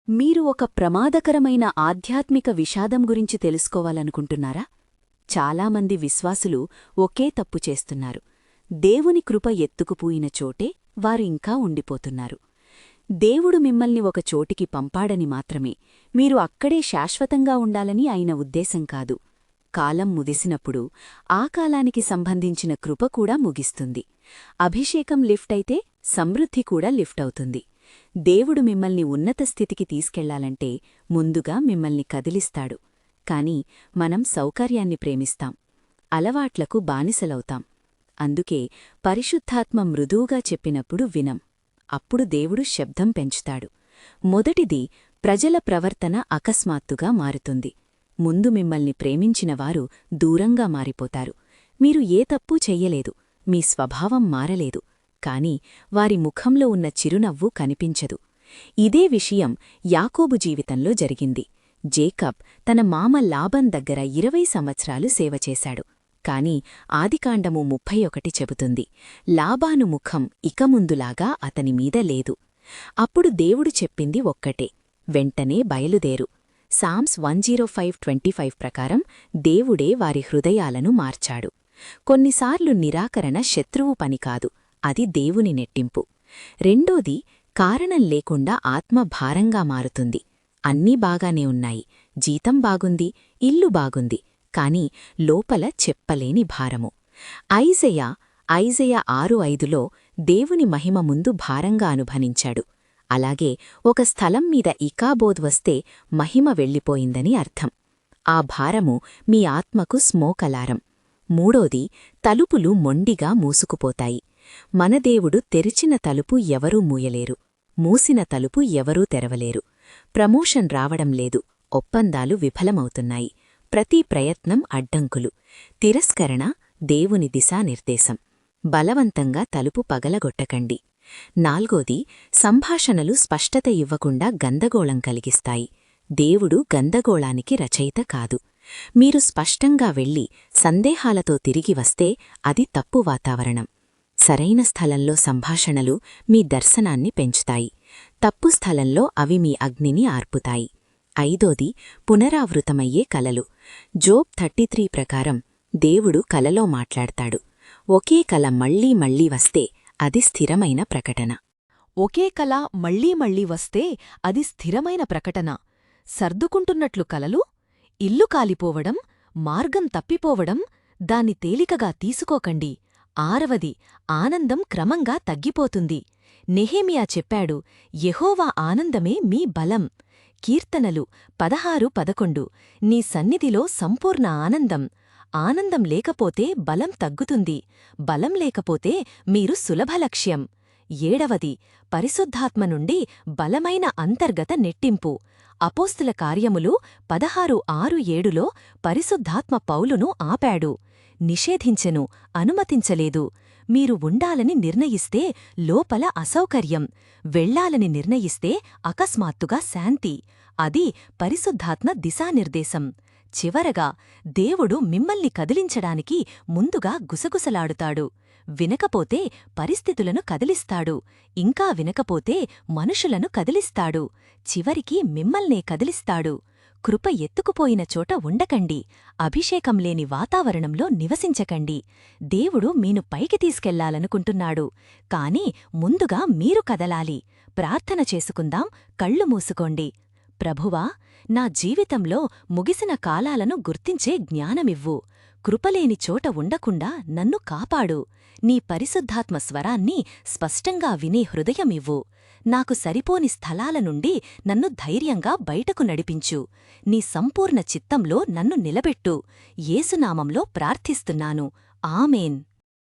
మీరు ఒక ప్రమాదకరమైన ఆధ్యాత్మిక విషాదం గురించి తెలుసుకోవాలనుకుంటున్నారా? చాలామంది విశ్వాసులు ఒకే తప్పు చేస్తున్నారు. దేవుని కృప ఎత్తుకుపోయిన చోటే వారు ఇంకా ఉండిపోతున్నారు. దేవుడు మిమ్మల్ని ఒక చోటికి పంపాడని మాత్రమే, మీరు అక్కడే శాశ్వతంగా ఉండాలని ఆయన ఉద్దేశం కాదు. కాలం ముగిసినప్పుడు ఆ కాలానికి సంబంధించిన కృప కూడా ముగిస్తుంది. అభిషేకం లిఫ్ట్ అయితే సమృద్ధి కూడా లిఫ్ట్ అవుతుంది. దేవుడు మిమ్మల్ని ఉన్నత స్థితికి తీసుకెళ్లాలంటే ముందుగా మిమ్మల్ని కదిలిస్తాడు. కాని మనం సౌకర్యాన్ని ప్రేమిస్తాం, అలవాట్లకు బానిసలవుతాం. అందుకే పరిశుద్ధాత్మ మృదువుగా చెప్పినప్పుడు వినం. అప్పుడు దేవుడు శబ్దం పెంచుతాడు. మొదటిది, ప్రజల ప్రవర్తన అకస్మాత్తుగా మారుతుంది. ముందు మిమ్మల్ని ప్రేమించినవారు దూరంగా మారిపోతారు. మీరు ఏ తప్పూ చెయ్యలేదు, మీ స్వభావం మారలేదు, కాని వారి ముఖంలో ఉన్న చిరునవ్వు కనిపించదు. ఇదే విషయం యాకోబు జీవితంలో జరిగింది. జేకబ్ తన మామ లాబాన్ దగ్గర 20 సంవత్సరాలు సేవచేశాడు. కాని ఆదికాండము 31 చెబుతుంది, లాబాను ముఖం ఇక ముందులాగా అతనిమీద లేదు. అప్పుడు దేవుడు చెప్పింది ఒక్కటే, వెంటనే బయలుదేరు. సామ్స్ 105:25 ప్రకారం దేవుడే వారి హృదయాలను మార్చాడు. కొన్నిసార్లు నిరాకరణ శత్రువు పని కాదు, అది దేవుని నెట్టింపు. రెండోది, కారణం లేకుండా ఆత్మ భారంగా మారుతుంది. అన్నీ బాగానే ఉన్నాయి, జీతం బాగుంది, ఇల్లు బాగుంది, కాని లోపల చెప్పలేని భారము. ఐజయా 6:5లో దేవుని మహిమ ముందు భారంగా అనుభవించాడు. అలాగే ఒక స్థలం మీద ఇకాబోద్ వస్తే మహిమ వెళ్ళిపోయిందని అర్థం. ఆ భారము మీ ఆత్మకు స్మోక్ అలారం. మూడోది, తలుపులు మొండిగా మూసుకుపోతాయి. మన దేవుడు తెరిచిన తలుపు ఎవరూ మూయలేరు, మూసిన తలుపు ఎవరూ తెరవలేరు. ప్రమోషన్ రావడం లేదు, ఒప్పందాలు విఫలమవుతున్నాయి, ప్రతి ప్రయత్నం అడ్డంకులు. తిరస్కరణ దేవుని దిశానిర్దేశం. బలవంతంగా తలుపు పగలగొట్టకండి. నాల్గోది, సంభాషణలు స్పష్టత ఇవ్వకుండా గందగోళం కలిగిస్తాయి. దేవుడు గందగోళానికి రచయిత కాదు. మీరు స్పష్టంగా వెళ్ళి సందేహాలతో తిరిగి వస్తే అది తప్పు వాతావరణం. సరైన స్థలంలో సంభాషణలు మీ దర్శనాన్ని పెంచుతాయి, తప్పు స్థలంలో అవి మీ అగ్నిని ఆర్పుతాయి. ఐదోది, పునరావృతమయ్యే కలలు. జోబ్ 33 ప్రకారం దేవుడు కలలో మాట్లాడతాడు. ఒకే కల మళ్లీ మళ్లీ వస్తే అది స్థిరమైన ప్రకటన. ఒకే కల మళ్లీ మళ్లీ వస్తే అది స్థిరమైన ప్రకటన. సర్దుకుంటున్నట్లు కలలు, ఇల్లు కాలిపోవడం, మార్గం తప్పిపోవడం, దాన్ని తేలికగా తీసుకోకండి. ఆరవది, ఆనందం క్రమంగా తగ్గిపోతుంది. నెహెమియా చెప్పాడు, యెహోవా ఆనందమే మీ బలం. కీర్తనలు 16:11 నీ సన్నిధిలో సంపూర్ణ ఆనందం. ఆనందం లేకపోతే బలం తగ్గుతుంది, బలం లేకపోతే మీరు సులభలక్ష్యం. ఏడవది, పరిశుద్ధాత్మ నుండి బలమైన అంతర్గత నెట్టింపు. అపోస్తుల కార్యములు 16:6-7లో పరిశుద్ధాత్మ పౌలును ఆపాడు, నిషేధించెను, అనుమతించలేదు. మీరు ఉండాలని నిర్ణయిస్తే లోపల అసౌకర్యం, వెళ్లాలని నిర్ణయిస్తే అకస్మాత్తుగా శాంతి. అది పరిశుద్ధాత్మ దిశానిర్దేశం. చివరగా, దేవుడు మిమ్మల్ని కదిలించడానికి ముందుగా గుసగుసలాడుతాడు. వినకపోతే పరిస్థితులను కదిలిస్తాడు, ఇంకా వినకపోతే మనుషులను కదిలిస్తాడు, చివరికి మిమ్మల్నే కదిలిస్తాడు. కృప ఎత్తుకుపోయిన చోట ఉండకండి, అభిషేకం లేని వాతావరణంలో నివసించకండి. దేవుడు మీను పైకి తీసుకెళ్లాలనుకుంటున్నాడు, కాని ముందుగా మీరు కదలాలి. ప్రార్థన చేసుకుందాం, కళ్ళు మూసుకోండి. ప్రభువా, నా జీవితంలో ముగిసిన కాలాలను గుర్తించే జ్ఞానమివ్వు. కృపలేని చోట ఉండకుండా నన్ను కాపాడు. నీ పరిశుద్ధాత్మ స్వరాన్ని స్పష్టంగా వినే హృదయమివ్వు. నాకు సరిపోని స్థలాల నుండి నన్ను ధైర్యంగా బయటకు నడిపించు. నీ సంపూర్ణ చిత్తంలో నన్ను నిలబెట్టు. యేసునామంలో ప్రార్థిస్తున్నాను, ఆమేన్.